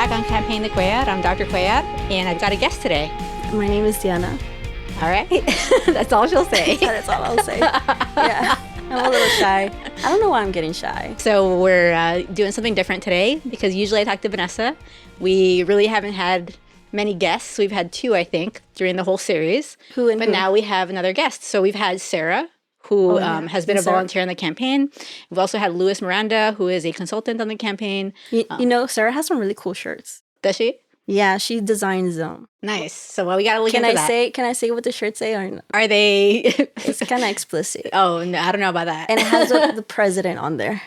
back on Campaign the Cuellar. I'm Dr. Cuellar, and I've got a guest today. My name is Diana. All right. That's all she'll say. That's all I'll say. Yeah, I'm a little shy. I don't know why I'm getting shy. So we're doing something different today because usually I talk to Vanessa. We really haven't had many guests. We've had two, I think, during the whole series. But now we have another guest. So we've had Sarah, who has been a volunteer on the campaign. We've also had Luis Miranda, who is a consultant on the campaign. You know, Sarah has some really cool shirts. Does she? Yeah, she designs them. Nice. So we got to look into that. Can I say what the shirts say? Or no? Are they? It's kind of explicit. Oh, no, I don't know about that. And it has the president on there.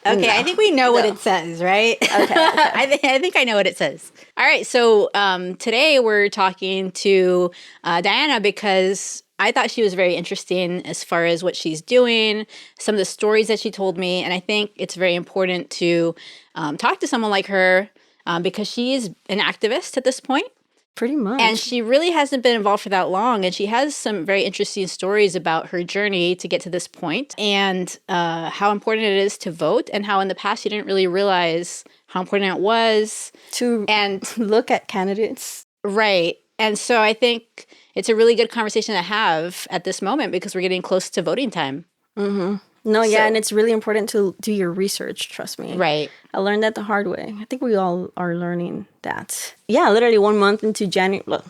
Okay, no, I think we know what it says, right? Okay. I think I know what it says. All right, so today we're talking to Diana because I thought she was very interesting as far as what she's doing, some of the stories that she told me, and I think it's very important to talk to someone like her because she is an activist at this point. Pretty much. And she really hasn't been involved for that long. And she has some very interesting stories about her journey to get to this point and how important it is to vote and how in the past you didn't really realize how important it was. To look at candidates. Right. And so I think it's a really good conversation to have at this moment because we're getting close to voting time. Mm-hmm. No, yeah, and it's really important to do your research, trust me. Right. I learned that the hard way. I think we all are learning that. Yeah, literally 1 month into January,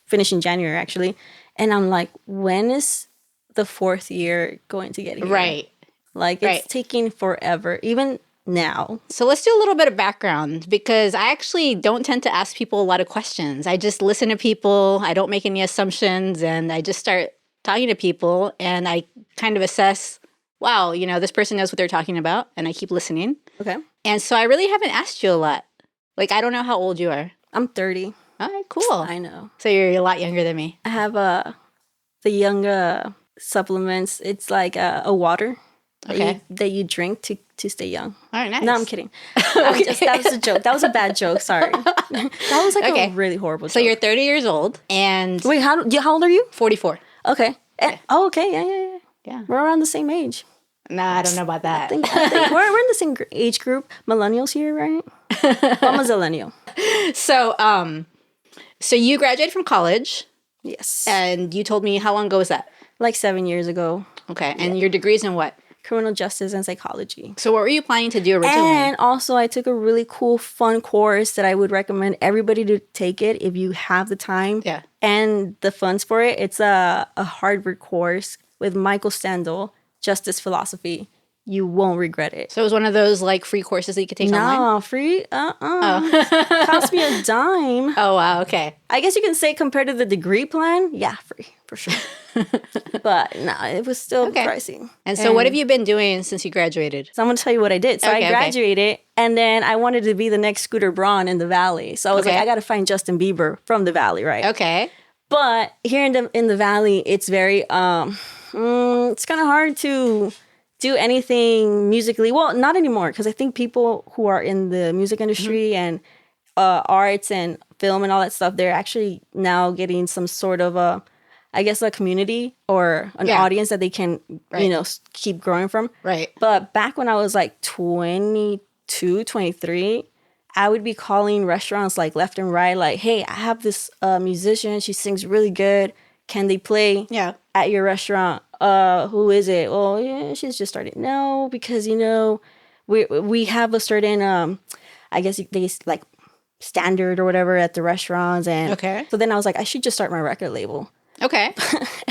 finishing January actually. And I'm like, when is the fourth year going to get here? Right. Like, it's taking forever, even now. So let's do a little bit of background because I actually don't tend to ask people a lot of questions. I just listen to people. I don't make any assumptions. And I just start talking to people and I kind of assess, wow, you know, this person knows what they're talking about, and I keep listening. Okay. And so I really haven't asked you a lot. Like, I don't know how old you are. I'm 30. All right, cool. I know. So you're a lot younger than me. I have the young supplements. It's like a water that you drink to stay young. All right, nice. No, I'm kidding. That was a joke. That was a bad joke. Sorry. That was like a really horrible joke. So you're 30 years old and... Wait, how old are you? 44. Okay. Oh, okay. Yeah. We're around the same age. Nah, I don't know about that. I think we're in the same age group. Millennials here, right? I'm a zillennial. So you graduated from college. Yes. And you told me, how long ago was that? Like 7 years ago. Okay. And your degree's in what? Criminal justice and psychology. So what were you planning to do originally? And also I took a really cool, fun course that I would recommend everybody to take it if you have the time and the funds for it. It's a Harvard course with Michael Sandel, Justice Philosophy. You won't regret it. So it was one of those like free courses that you could take online? No, free? Cost me a dime. Oh, wow. Okay. I guess you can say compared to the degree plan, yeah, free for sure. But no, it was still pricey. And so what have you been doing since you graduated? So I'm going to tell you what I did. So I graduated and then I wanted to be the next Scooter Braun in the Valley. So I was like, I got to find Justin Bieber from the Valley, right? Okay. But here in the Valley, it's very, it's kind of hard to do anything musically. Well, not anymore, because I think people who are in the music industry and arts and film and all that stuff, they're actually now getting some sort of a community or an audience that they can, keep growing from. Right. But back when I was like 22, 23, I would be calling restaurants like left and right, like, hey, I have this musician. She sings really good. Can they play at your restaurant? Who is it? Well, yeah, she's just started. No, because, we have a certain, I guess they like standard or whatever at the restaurants. And so then I was like, I should just start my record label. Okay.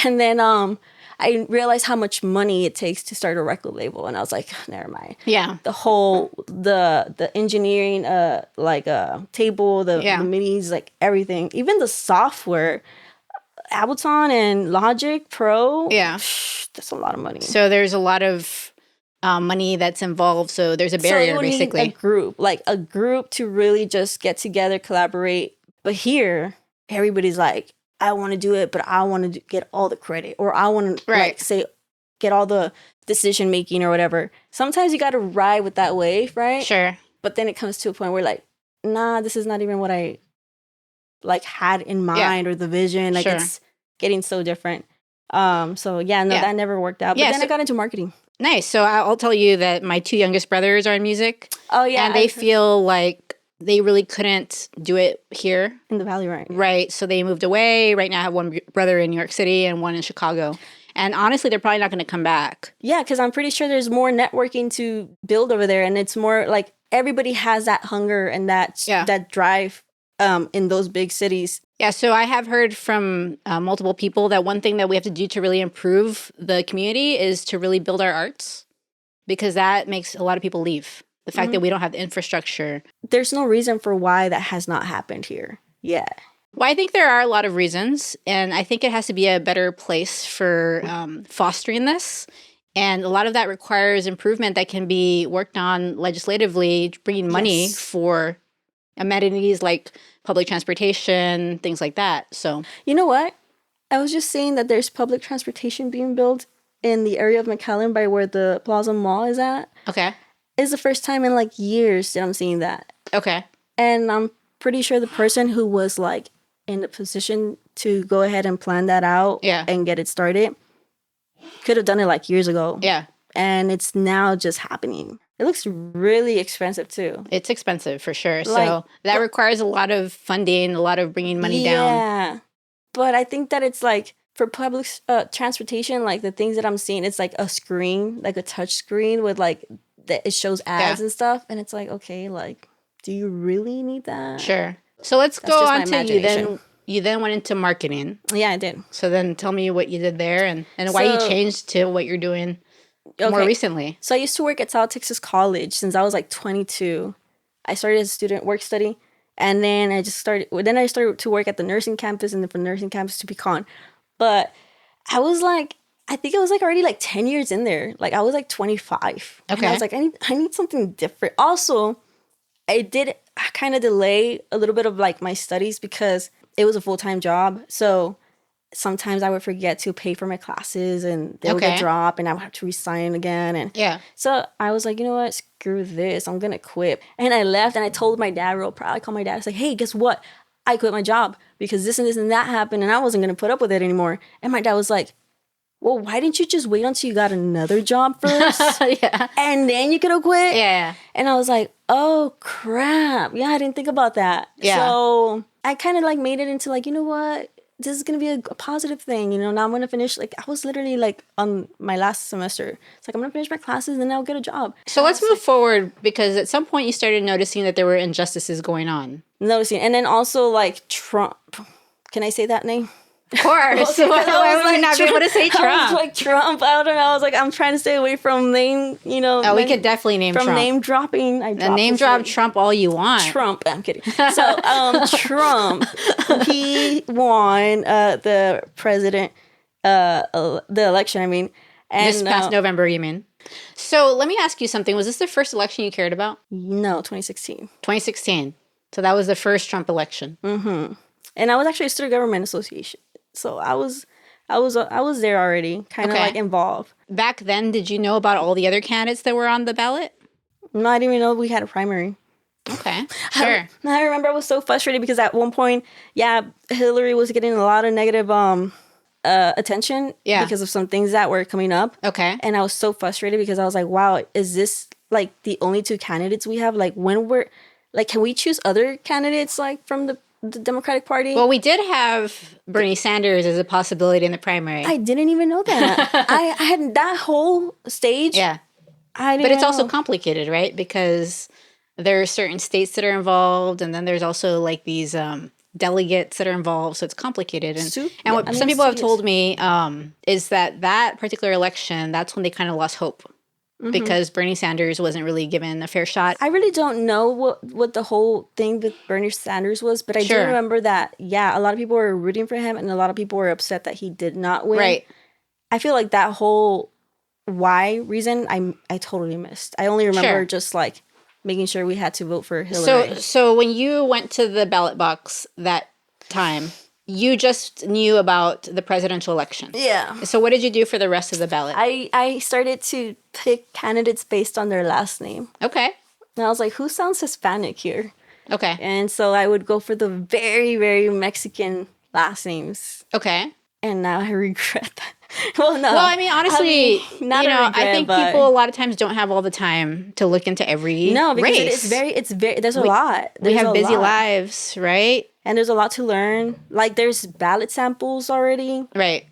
And then I realized how much money it takes to start a record label. And I was like, never mind. Yeah. The whole, the engineering, table, the MIDIs, like everything, even the software, Ableton and Logic Pro. Yeah. That's a lot of money. So there's a lot of money that's involved. So there's a barrier, basically. Need a group to really just get together, collaborate. But here, everybody's like, I want to do it, but I want to get all the credit, or I want to get all the decision making or whatever. Sometimes you got to ride with that wave, right? Sure. But then it comes to a point where like, nah, this is not even what I had in mind or the vision. Like it's getting so different. That never worked out. But then I got into marketing. Nice. So I'll tell you that my two youngest brothers are in music. Oh, yeah. And they feel like they really couldn't do it here. In the Valley, right? Right. So they moved away. Right now I have one brother in New York City and one in Chicago. And honestly, they're probably not going to come back. Yeah, because I'm pretty sure there's more networking to build over there. And it's more like everybody has that hunger and that drive in those big cities. Yeah, so I have heard from multiple people that one thing that we have to do to really improve the community is to really build our arts, because that makes a lot of people leave. The fact that we don't have the infrastructure. There's no reason for why that has not happened here yet. Well, I think there are a lot of reasons, and I think it has to be a better place for fostering this. And a lot of that requires improvement that can be worked on legislatively, bringing money for amenities like public transportation, things like that. So, you know what? I was just saying that there's public transportation being built in the area of McAllen by where the Plaza Mall is at. Okay. It's the first time in like years that I'm seeing that. Okay. And I'm pretty sure the person who was like in the position to go ahead and plan that out and get it started could have done it like years ago. Yeah. And it's now just happening. It looks really expensive too. It's expensive for sure. So that requires a lot of funding, a lot of bringing money down. Yeah. But I think that it's like for public transportation, like the things that I'm seeing, it's like a screen, like a touch screen with like that it shows ads and stuff. And it's like, okay, like, do you really need that? Sure. So let's go on to you then. You then went into marketing. Yeah, I did. So then tell me what you did there and why you changed to what you're doing more recently. So I used to work at South Texas College since I was like 22. I started as a student work study. And then I started to work at the nursing campus, and then from the nursing campus to Pecan. But I was like, I think it was like already like 10 years in there. Like I was like 25. Okay. And I was like, I need something different. Also, I did kind of delay a little bit of like my studies because it was a full-time job. So sometimes I would forget to pay for my classes and they would get dropped and I would have to resign again. And so I was like, you know what? Screw this. I'm going to quit. And I left and I told my dad real proud. I called my dad. I was like, hey, guess what? I quit my job because this and that happened and I wasn't going to put up with it anymore. And my dad was like, well, why didn't you just wait until you got another job first? And then you could have quit? Yeah. And I was like, oh, crap. Yeah, I didn't think about that. Yeah. So I kind of like made it into like, you know what? This is going to be a positive thing. You know, now I'm going to finish. Like, I was literally like on my last semester. It's like, I'm going to finish my classes and then I'll get a job. So let's move forward because at some point you started noticing that there were injustices going on. And then also like Trump. Can I say that name? Of course. So why would we not be able to say Trump? I was like Trump. I don't know. I was like, I'm trying to stay away from name, you know. Oh, we could definitely name Trump. From name dropping. Name drop Trump all you want. Trump. I'm kidding. So Trump, he won the president, the election, I mean. And, this past November, you mean? So let me ask you something. Was this the first election you cared about? No, 2016. 2016. So that was the first Trump election. Mm-hmm. And I was actually a student government association. So I was there already, kind of like involved. Back then, did you know about all the other candidates that were on the ballot? No, I didn't even know we had a primary. Okay, sure. I remember I was so frustrated because at one point, Hillary was getting a lot of negative attention because of some things that were coming up. Okay. And I was so frustrated because I was like, wow, is this like the only two candidates we have? Like can we choose other candidates like from the Democratic Party? Well, we did have Bernie Sanders as a possibility in the primary. I didn't even know that. I had that whole stage. Yeah. But it's also complicated, right? Because there are certain states that are involved, and then there's also like these delegates that are involved, so it's complicated. And what some people have told me is that particular election, that's when they kind of lost hope. Because Bernie Sanders wasn't really given a fair shot. I really don't know what the whole thing with Bernie Sanders was, but I do remember that, a lot of people were rooting for him and a lot of people were upset that he did not win. Right. I feel like that whole why reason, I totally missed. I only remember just like making sure we had to vote for Hillary. So when you went to the ballot box that time, you just knew about the presidential election. Yeah. So what did you do for the rest of the ballot? I started to pick candidates based on their last name. Okay. And I was like, who sounds Hispanic here? Okay. And so I would go for the very, very Mexican last names. Okay. And now I regret that. Well, no. Well, I mean, honestly, not a regret, I think but people a lot of times don't have all the time to look into every no, because race. it's very. There's a lot. We have busy lives, right? And there's a lot to learn. Like there's ballot samples already, Right?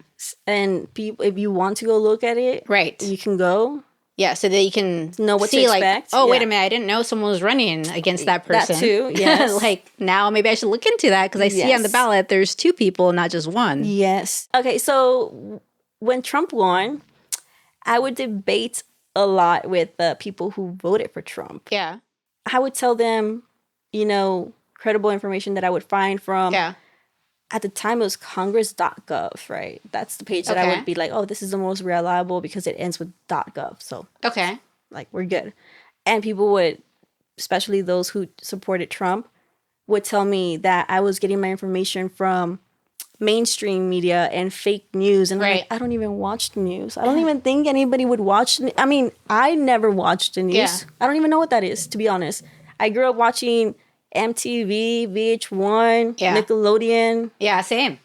and people, if you want to go look at it, Right. you can go. Yeah, so that you can know what see, to expect. Like, oh, wait a minute, I didn't know someone was running against that person. That too, yes. Like, now maybe I should look into that because I see on the ballot there's 2 people, not just 1. Yes. Okay, so when Trump won, I would debate a lot with people who voted for Trump. Yeah. I would tell them, credible information that I would find from... Yeah. At the time, it was congress.gov, right? That's the page that I would be like, oh, this is the most reliable because it ends with .gov. So, okay. Like, we're good. And people would, especially those who supported Trump, would tell me that I was getting my information from mainstream media and fake news. And I'm like, I don't even watch the news. I don't even think anybody would watch. I mean, I never watched the news. Yeah. I don't even know what that is, to be honest. I grew up watching MTV, VH1, Nickelodeon. Yeah, same.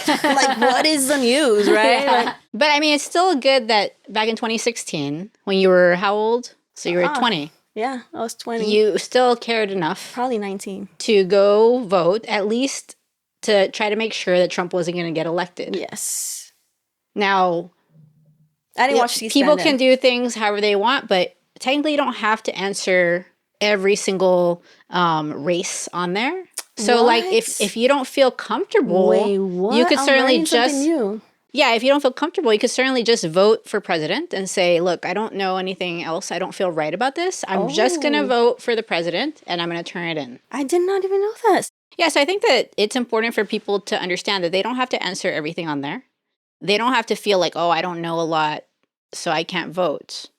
Like, what is the news, right? Yeah. Like, but I mean, it's still good that back in 2016, when you were how old? So you were 20. Yeah, I was 20. You still cared enough. Probably 19. To go vote, at least to try to make sure that Trump wasn't going to get elected. Yes. Now, I didn't watch these. People can do things however they want, but technically you don't have to answer every single race on there. So like if you don't feel comfortable, you could certainly just if you don't feel comfortable, you could certainly just vote for president and say, look, I don't know anything else. I don't feel right about this. I'm just going to vote for the president and I'm going to turn it in. I did not even know that. Yeah, so I think that it's important for people to understand that they don't have to answer everything on there. They don't have to feel like, oh, I don't know a lot, so I can't vote.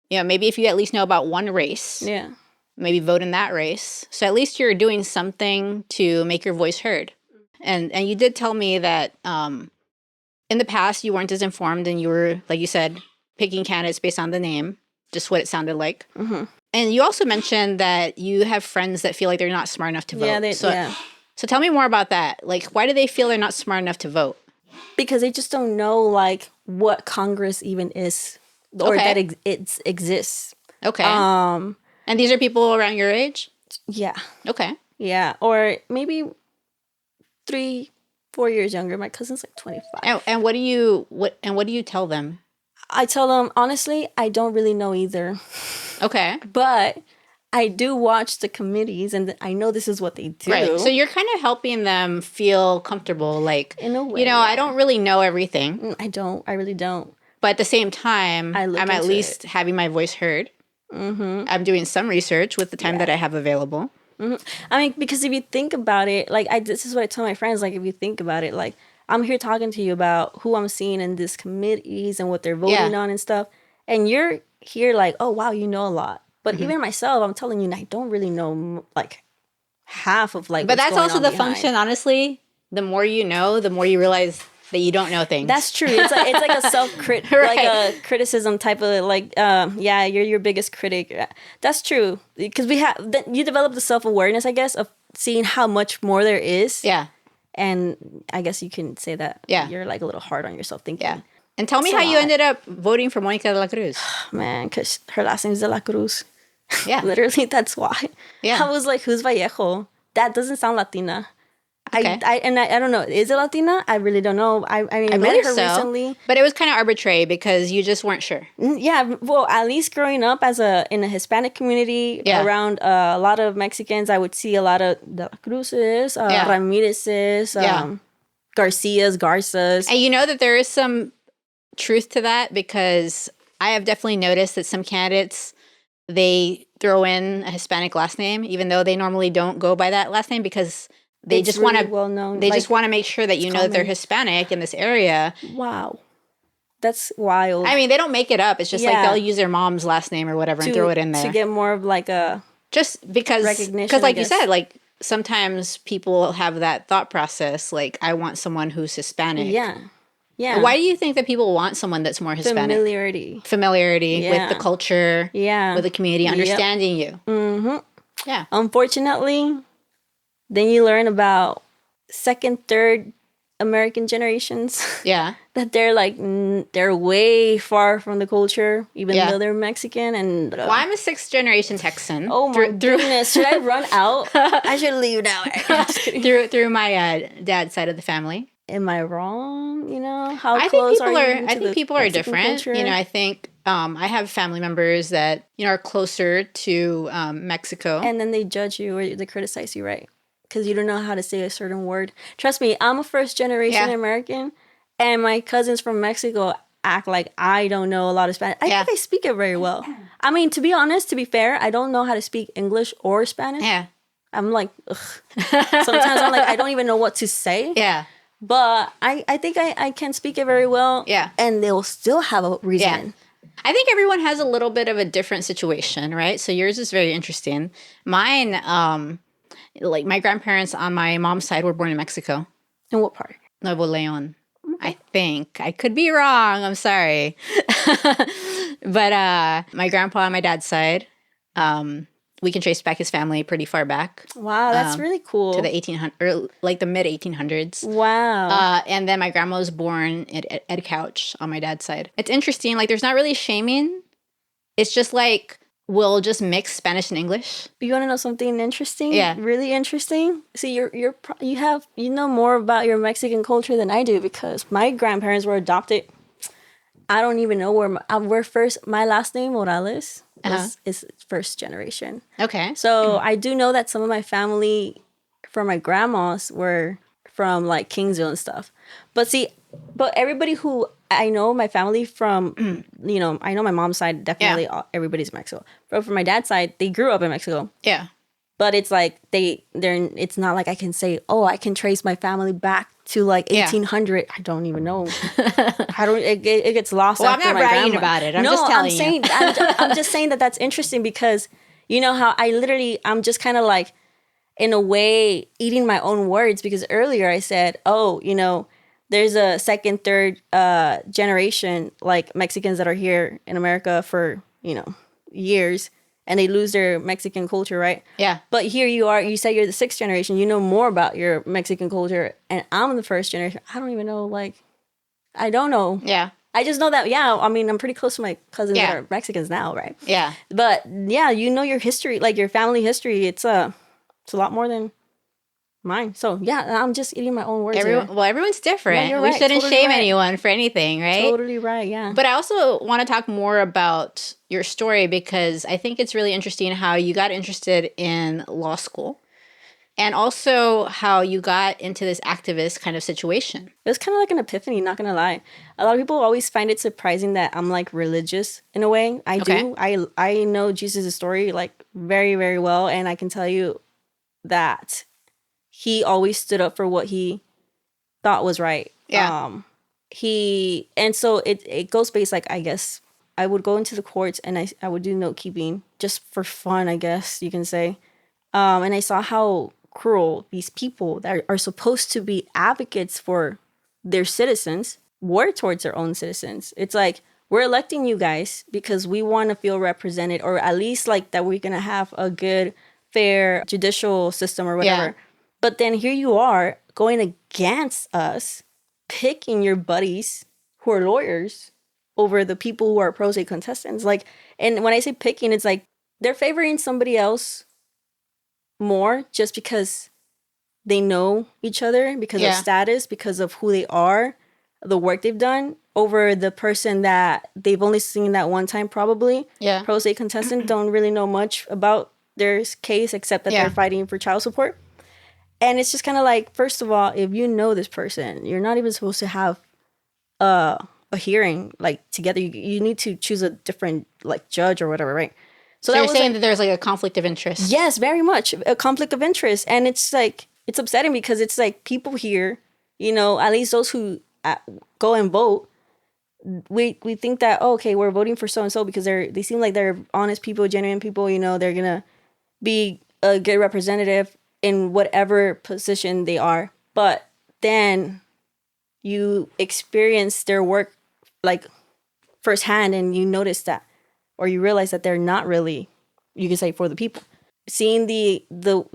Maybe if you at least know about one race. Yeah. Maybe vote in that race. So at least you're doing something to make your voice heard. And you did tell me that in the past you weren't as informed and you were, like you said, picking candidates based on the name, just what it sounded like. Mm-hmm. And you also mentioned that you have friends that feel like they're not smart enough to vote. So tell me more about that. Like, why do they feel they're not smart enough to vote? Because they just don't know, like, what Congress even is or that it exists. Okay. And these are people around your age? Yeah. Okay. Yeah. Or maybe 3-4 years younger. My cousin's like 25. And what do you tell them? I tell them, honestly, I don't really know either. Okay. But I do watch the committees and I know this is what they do. Right. So you're kind of helping them feel comfortable. Like, in a way, I don't really know everything. I don't. I really don't. But at the same time, I'm at least having my voice heard. Mm-hmm. I'm doing some research with the time that I have available. Mm-hmm. I mean, because if you think about it, like this is what I tell my friends, like if you think about it, like I'm here talking to you about who I'm seeing in these committees and what they're voting on and stuff. And you're here like, oh, wow, you know a lot. But even myself, I'm telling you, I don't really know like half of like. But that's also the function, honestly. The more you know, the more you realize that you don't know things. That's true. It's like a self-crit, right. Like a criticism type of like, you're your biggest critic. That's true. Because you develop the self-awareness, I guess, of seeing how much more there is. Yeah. And I guess you can say that you're like a little hard on yourself thinking. Yeah. And tell me how you ended up voting for Monica de la Cruz. Man, because her last name is de la Cruz. Yeah. Literally, that's why. Yeah. I was like, who's Vallejo? That doesn't sound Latina. Okay. I don't know. Is it Latina? I really don't know. I mean, I met her recently. But it was kind of arbitrary because you just weren't sure. Yeah. Well, at least growing up in a Hispanic community around a lot of Mexicans, I would see a lot of De La Cruzes, Ramirez's, Garcias, Garzas. And you know that there is some truth to that because I have definitely noticed that some candidates, they throw in a Hispanic last name, even though they normally don't go by that last name because they just want to well-known. They just want to make sure that you know that they're Hispanic in this area. Wow. That's wild. I mean, they don't make it up. It's just like they'll use their mom's last name or whatever and throw it in there. To get more of like a just because recognition. Because like you said, like sometimes people have that thought process, like I want someone who's Hispanic. Yeah. Yeah. Why do you think that people want someone that's more Hispanic? Familiarity with the culture, with the community, understanding you. Mm-hmm. Yeah. Unfortunately, then you learn about second, third American generations. Yeah. That they're like, they're way far from the culture, even Yeah. though they're Mexican. And well, I'm a 6th generation Texan. oh my goodness, should I run out? I should leave now. through my dad's side of the family. Am I wrong? You know, how I close think people are you are. I to think the people are Mexican different. culture? You know, I think I have family members that are closer to Mexico, and then they judge you or they criticize you, right? Because you don't know how to say a certain word. Trust me, I'm a first generation American, and my cousins from Mexico act like I don't know a lot of Spanish. I think I speak it very well. I mean, to be honest, to be fair, I don't know how to speak English or Spanish. Yeah. I'm like, ugh. Sometimes I'm like, I don't even know what to say. Yeah. But I think I can speak it very well. Yeah. And they'll still have a reason. Yeah. I think everyone has a little bit of a different situation, right? So yours is very interesting. Mine, like my grandparents on my mom's side were born in Mexico. In what part? Nuevo Leon. Okay. I think. I could be wrong. I'm sorry. But my grandpa on my dad's side, we can trace back his family pretty far back. Wow, that's really cool. To the 1800s, or like the mid 1800s. Wow. And then my grandma was born at Edcouch on my dad's side. It's interesting. Like, there's not really shaming. It's just like, we'll just mix Spanish and English. You want to know something interesting? Yeah. Really interesting? See, you know more about your Mexican culture than I do, because my grandparents were adopted. I don't even know where my last name, Morales, is first generation. Okay. So I do know that some of my family from my grandmas were from like Kingsville and stuff. But everybody who I know, my family from, I know my mom's side, definitely everybody's Mexico. But from my dad's side, they grew up in Mexico. Yeah. But it's like it's not like I can say, oh, I can trace my family back to like 1800. I don't even know. It gets lost. Well, I'm not bragging about it. I'm just telling you. I'm just saying that's interesting, because you know how I'm just kind of like, in a way, eating my own words, because earlier I said, oh, there's a second, third generation, like Mexicans that are here in America for, years, and they lose their Mexican culture, right? Yeah. But here you say you're the 6th generation, you know more about your Mexican culture, and I'm the 1st generation. I don't even know, I don't know. Yeah. I just know that, I'm pretty close to my cousins that are Mexicans now, right? Yeah. But yeah, your history, like your family history, it's a lot more than mine. So yeah, I'm just eating my own words. Everyone's different. No, we right. shouldn't Totally shame right. anyone for anything, right? Totally right, yeah. But I also want to talk more about your story, because I think it's really interesting how you got interested in law school, and also how you got into this activist kind of situation. It was kind of like an epiphany, not gonna lie. A lot of people always find it surprising that I'm like religious in a way. I do. I know Jesus' story like very, very well, and I can tell you that he always stood up for what he thought was right. Yeah. And so it goes based, like, I guess I would go into the courts and I would do note keeping just for fun, I guess you can say. And I saw how cruel these people that are supposed to be advocates for their citizens were towards their own citizens. It's like, we're electing you guys because we want to feel represented, or at least like that we're going to have a good, fair judicial system or whatever. Yeah. But then here you are going against us, picking your buddies who are lawyers over the people who are pro se contestants. Like, and when I say picking, it's like they're favoring somebody else more just because they know each other, because of status, because of who they are, the work they've done, over the person that they've only seen that one time probably. Yeah. Pro se contestant don't really know much about their case except that they're fighting for child support. And it's just kind of like, first of all, if you know this person, you're not even supposed to have a hearing like together. You need to choose a different like judge or whatever, right? So you're saying that there's like a conflict of interest. Yes, very much a conflict of interest. And it's like, it's upsetting because it's like people here, at least those who go and vote, we think that, oh, okay, we're voting for so-and-so because they seem like they're honest people, genuine people, they're going to be a good representative in whatever position they are. But then you experience their work like firsthand and you notice that, or you realize that they're not really, you can say, for the people. Seeing the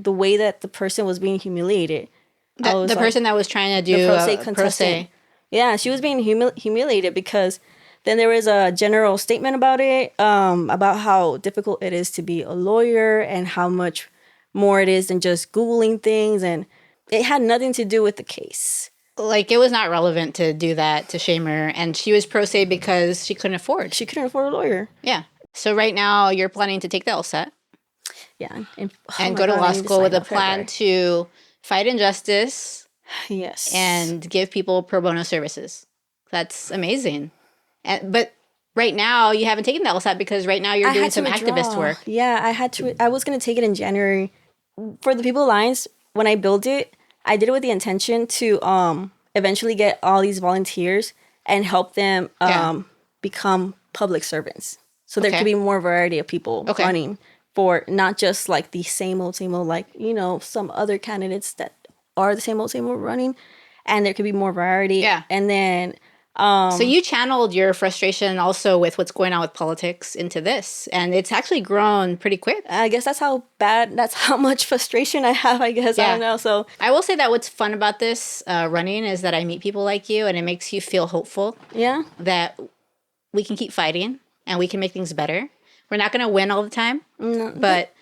way that the person was being humiliated, The person that was trying to do the pro se pro contestant. se. Yeah, she was being humiliated because then there was a general statement about it, about how difficult it is to be a lawyer and how much more it is than just Googling things. And it had nothing to do with the case. Like, it was not relevant to do that, to shame her. And she was pro se because she couldn't afford. She couldn't afford a lawyer. Yeah. So right now you're planning to take the LSAT. Yeah. And go to law school with a plan to fight injustice. Yes. And give people pro bono services. That's amazing. But right now you haven't taken the LSAT because right now you're doing some activist work. Yeah, I was going to take it in January. For the People Alliance, when I built it, I did it with the intention to eventually get all these volunteers and help them become public servants. So there could be more variety of people running for not just like the same old, like, you know, some other candidates that are the same old running. And there could be more variety. Yeah. And then... so you channeled your frustration also with what's going on with politics into this, and it's actually grown pretty quick. I guess that's how much frustration I have, I guess. Yeah. I don't know. So I will say that what's fun about this running is that I meet people like you, and it makes you feel hopeful. Yeah. That we can keep fighting and we can make things better. We're not going to win all the time, but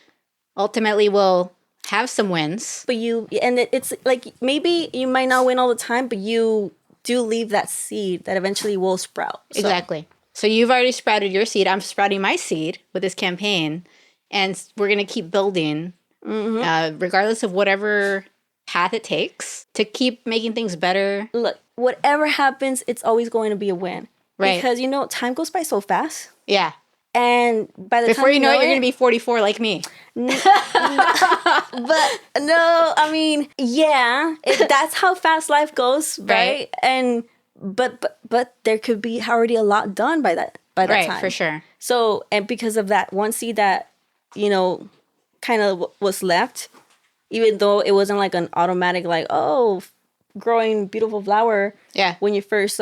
ultimately we'll have some wins. But it's like, maybe you might not win all the time, but you do leave that seed that eventually will sprout. So. Exactly. So you've already sprouted your seed. I'm sprouting my seed with this campaign. And we're going to keep building, regardless of whatever path it takes, to keep making things better. Look, whatever happens, it's always going to be a win. Right. Because, you know, time goes by so fast. Yeah. And by the Before time you know it, you're going to be 44 like me. But no, I mean, yeah, that's how fast life goes, right? And but there could be already a lot done by that time. Right, for sure. So, and because of that one seed that, you know, kind of was left, even though it wasn't like an automatic, like, oh, growing beautiful flower. Yeah. When you first,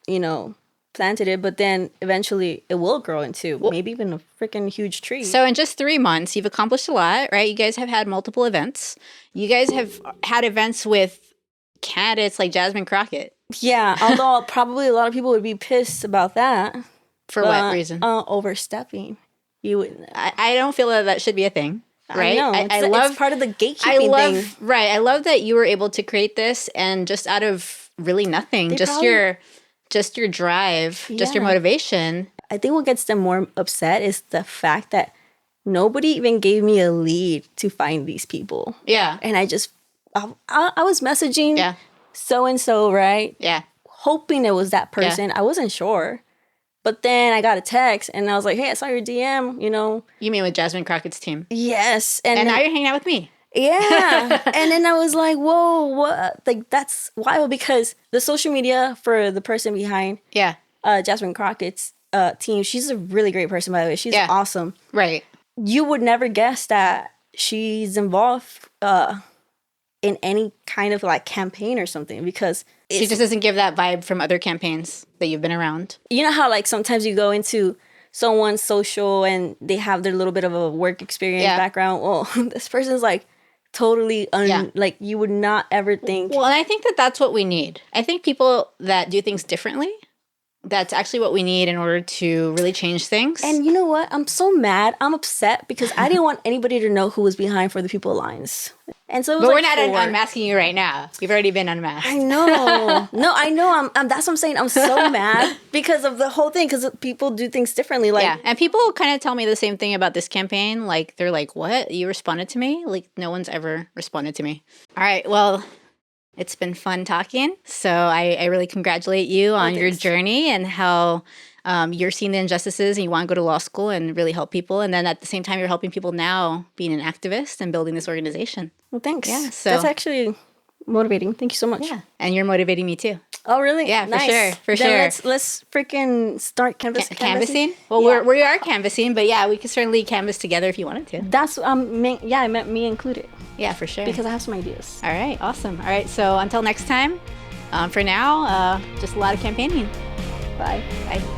you know, planted it, but then eventually it will grow into maybe even a freaking huge tree. So in just 3 months, you've accomplished a lot, right? You guys have had multiple events. You guys have had events with candidates like Jasmine Crockett. Yeah, although probably a lot of people would be pissed about that. For what reason? Overstepping. You would. I don't feel that should be a thing. Right? I love it's part of the gatekeeping thing. Right. I love that you were able to create this and just out of really nothing, just your drive, just your motivation. I think what gets them more upset is the fact that nobody even gave me a lead to find these people. Yeah. And I was messaging so-and-so, right? Yeah. Hoping it was that person. I wasn't sure. But then I got a text and I was like, hey, I saw your DM, you know. You mean with Jasmine Crockett's team? Yes. And now you're hanging out with me. Yeah. And then I was like, whoa, what? Like, that's wild because the social media for the person behind Jasmine Crockett's team, she's a really great person, by the way. She's awesome. Right. You would never guess that she's involved in any kind of like campaign or something because she just doesn't give that vibe from other campaigns that you've been around. You know how like sometimes you go into someone's social and they have their little bit of a work experience background? Well, this person's like totally like you would not ever think. Well, and I think that that's what we need. I think people that do things differently, that's actually what we need in order to really change things. And you know what? I'm so mad. I'm upset because I didn't want anybody to know who was behind For the People Alliance. And so it was but we're not unmasking you right now. You've already been unmasked. I know. No, I know. That's what I'm saying. I'm so mad because of the whole thing. Because people do things differently. Like, yeah, and people kind of tell me the same thing about this campaign. Like, they're like, what? You responded to me? Like, no one's ever responded to me. All right, well, it's been fun talking. So I really congratulate you on your journey and how you're seeing the injustices and you want to go to law school and really help people. And then at the same time, you're helping people now being an activist and building this organization. Well, thanks. Yeah, so that's actually motivating. Thank you so much. Yeah, and you're motivating me too. Oh, really? Yeah, nice. For sure. Let's freaking start canvassing. Well, we are canvassing, but yeah, we could certainly canvass together if you wanted to. That's I meant me included. Yeah, for sure. Because I have some ideas. All right, awesome. All right, so until next time, for now, just a lot of campaigning. Bye. Bye.